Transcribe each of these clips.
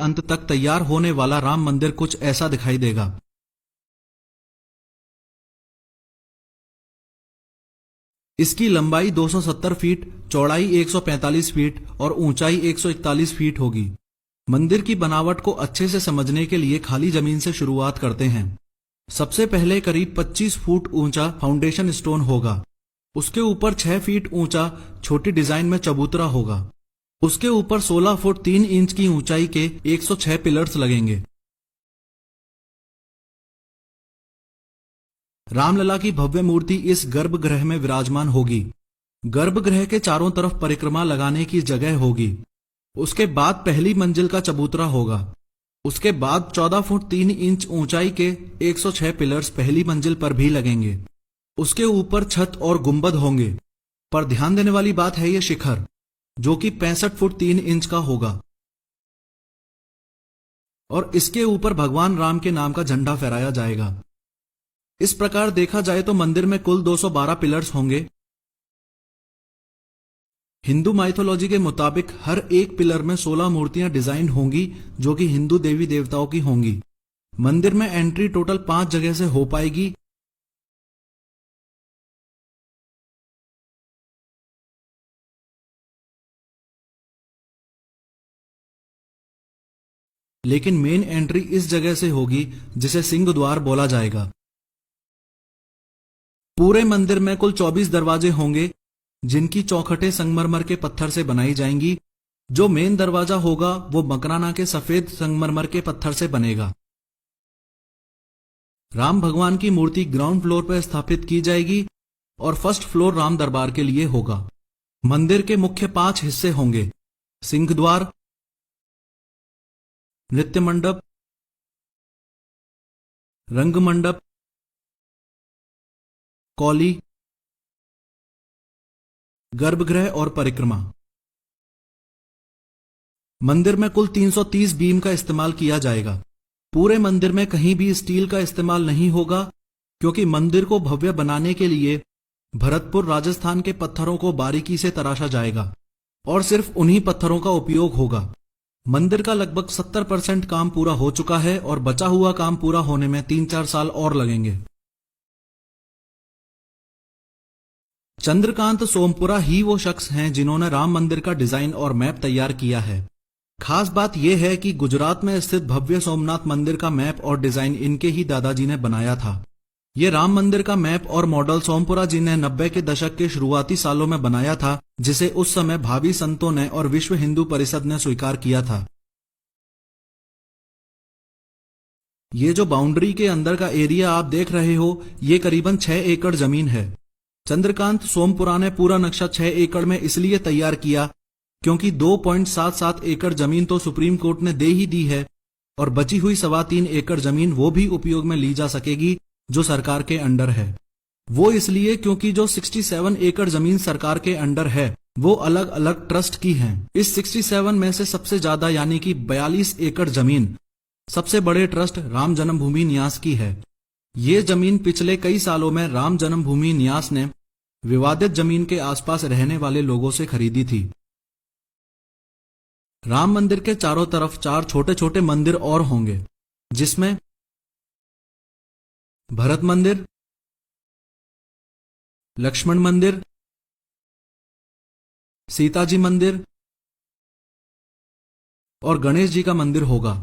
अंत तक तैयार होने वाला राम मंदिर कुछ ऐसा दिखाई देगा। इसकी लंबाई 270 फीट, चौड़ाई 145 फीट और ऊंचाई 141 फीट होगी। मंदिर की बनावट को अच्छे से समझने के लिए खाली जमीन से शुरुआत करते हैं। सबसे पहले करीब 25 फुट ऊंचा फाउंडेशन स्टोन होगा। उसके ऊपर 6 फीट ऊंचा छोटी डिजाइन में चबूतरा होगा। उसके ऊपर 16 फुट 3 इंच की ऊंचाई के 106 पिलर्स लगेंगे। रामलला की भव्य मूर्ति इस गर्भगृह में विराजमान होगी। गर्भगृह के चारों तरफ परिक्रमा लगाने की जगह होगी। उसके बाद पहली मंजिल का चबूतरा होगा। उसके बाद 14 फुट 3 इंच ऊंचाई के 106 पिलर्स पहली मंजिल पर भी लगेंगे। उसके ऊपर छत और गुंबद होंगे। पर ध्यान देने वाली बात है ये शिखर, जो कि 65 फुट 3 इंच का होगा और इसके ऊपर भगवान राम के नाम का झंडा फहराया जाएगा। इस प्रकार देखा जाए तो मंदिर में कुल 212 पिलर्स होंगे। हिंदू माइथोलॉजी के मुताबिक हर एक पिलर में 16 मूर्तियां डिजाइन होंगी, जो कि हिंदू देवी देवताओं की होंगी। मंदिर में एंट्री टोटल 5 जगह से हो पाएगी। लेकिन मेन एंट्री इस जगह से होगी जिसे सिंह द्वार बोला जाएगा। पूरे मंदिर में कुल 24 दरवाजे होंगे, जिनकी चौखटें संगमरमर के पत्थर से बनाई जाएंगी। जो मेन दरवाजा होगा वो मकराना के सफेद संगमरमर के पत्थर से बनेगा। राम भगवान की मूर्ति ग्राउंड फ्लोर पर स्थापित की जाएगी और फर्स्ट फ्लोर राम दरबार के लिए होगा। मंदिर के मुख्य 5 हिस्से होंगे: सिंह द्वार, नृत्य मंडप, रंग मंडप, कौली, गर्भगृह और परिक्रमा। मंदिर में कुल 330 बीम का इस्तेमाल किया जाएगा। पूरे मंदिर में कहीं भी स्टील का इस्तेमाल नहीं होगा, क्योंकि मंदिर को भव्य बनाने के लिए भरतपुर राजस्थान के पत्थरों को बारीकी से तराशा जाएगा और सिर्फ उन्हीं पत्थरों का उपयोग होगा। मंदिर का लगभग 70% काम पूरा हो चुका है और बचा हुआ काम पूरा होने में 3-4 साल और लगेंगे। चंद्रकांत सोमपुरा ही वो शख्स हैं जिन्होंने राम मंदिर का डिजाइन और मैप तैयार किया है। खास बात यह है कि गुजरात में स्थित भव्य सोमनाथ मंदिर का मैप और डिजाइन इनके ही दादाजी ने बनाया था। ये राम मंदिर का मैप और मॉडल सोमपुरा जी ने 90 के दशक के शुरुआती सालों में बनाया था, जिसे उस समय भावी संतों ने और विश्व हिंदू परिषद ने स्वीकार किया था। ये जो बाउंड्री के अंदर का एरिया आप देख रहे हो, ये करीबन 6 एकड़ जमीन है। चंद्रकांत सोमपुरा ने पूरा नक्शा 6 एकड़ में इसलिए तैयार किया क्योंकि 2.77 एकड़ जमीन तो सुप्रीम कोर्ट ने दे ही दी है और बची हुई 3.25 एकड़ जमीन वो भी उपयोग में ली जा सकेगी जो सरकार के अंडर है। वो इसलिए क्योंकि जो 67 एकड़ जमीन सरकार के अंडर है वो अलग अलग ट्रस्ट की है। इस 67 में से सबसे ज्यादा यानी कि 42 एकड़ जमीन सबसे बड़े ट्रस्ट राम जन्मभूमि न्यास की है। ये जमीन पिछले कई सालों में राम जन्मभूमि न्यास ने विवादित जमीन के आसपास रहने वाले लोगों से खरीदी थी। राम मंदिर के चारों तरफ 4 छोटे छोटे मंदिर और होंगे, जिसमें भरत मंदिर, लक्ष्मण मंदिर, सीता जी मंदिर और गणेश जी का मंदिर होगा।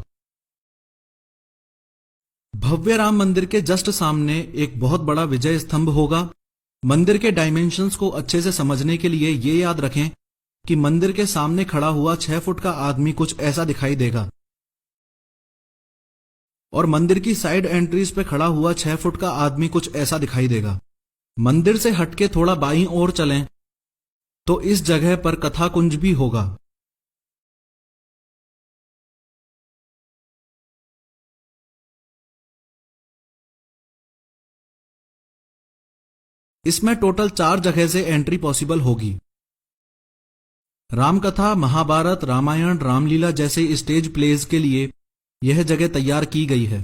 भव्य राम मंदिर के जस्ट सामने एक बहुत बड़ा विजय स्तंभ होगा। मंदिर के डायमेंशंस को अच्छे से समझने के लिए ये याद रखें कि मंदिर के सामने खड़ा हुआ 6 फुट का आदमी कुछ ऐसा दिखाई देगा और मंदिर की साइड एंट्रीज पे खड़ा हुआ 6 फुट का आदमी कुछ ऐसा दिखाई देगा। मंदिर से हटके थोड़ा बाईं ओर चलें तो इस जगह पर कथा कुंज भी होगा। इसमें टोटल 4 जगह से एंट्री पॉसिबल होगी। रामकथा, महाभारत, रामायण, रामलीला जैसे स्टेज प्लेज के लिए यह जगह तैयार की गई है।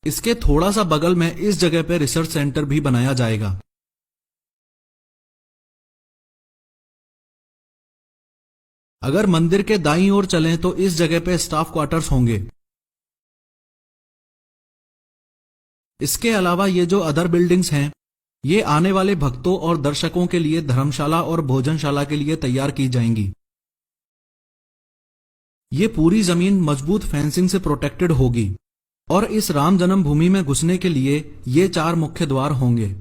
इसके थोड़ा सा बगल में इस जगह पर रिसर्च सेंटर भी बनाया जाएगा। अगर मंदिर के दाईं ओर चलें तो इस जगह पे स्टाफ क्वार्टर्स होंगे। इसके अलावा ये जो अदर बिल्डिंग्स हैं, ये आने वाले भक्तों और दर्शकों के लिए धर्मशाला और भोजनशाला के लिए तैयार की जाएंगी। ये पूरी जमीन मजबूत फेंसिंग से प्रोटेक्टेड होगी और इस राम जन्मभूमि में घुसने के लिए ये 4 मुख्य द्वार होंगे।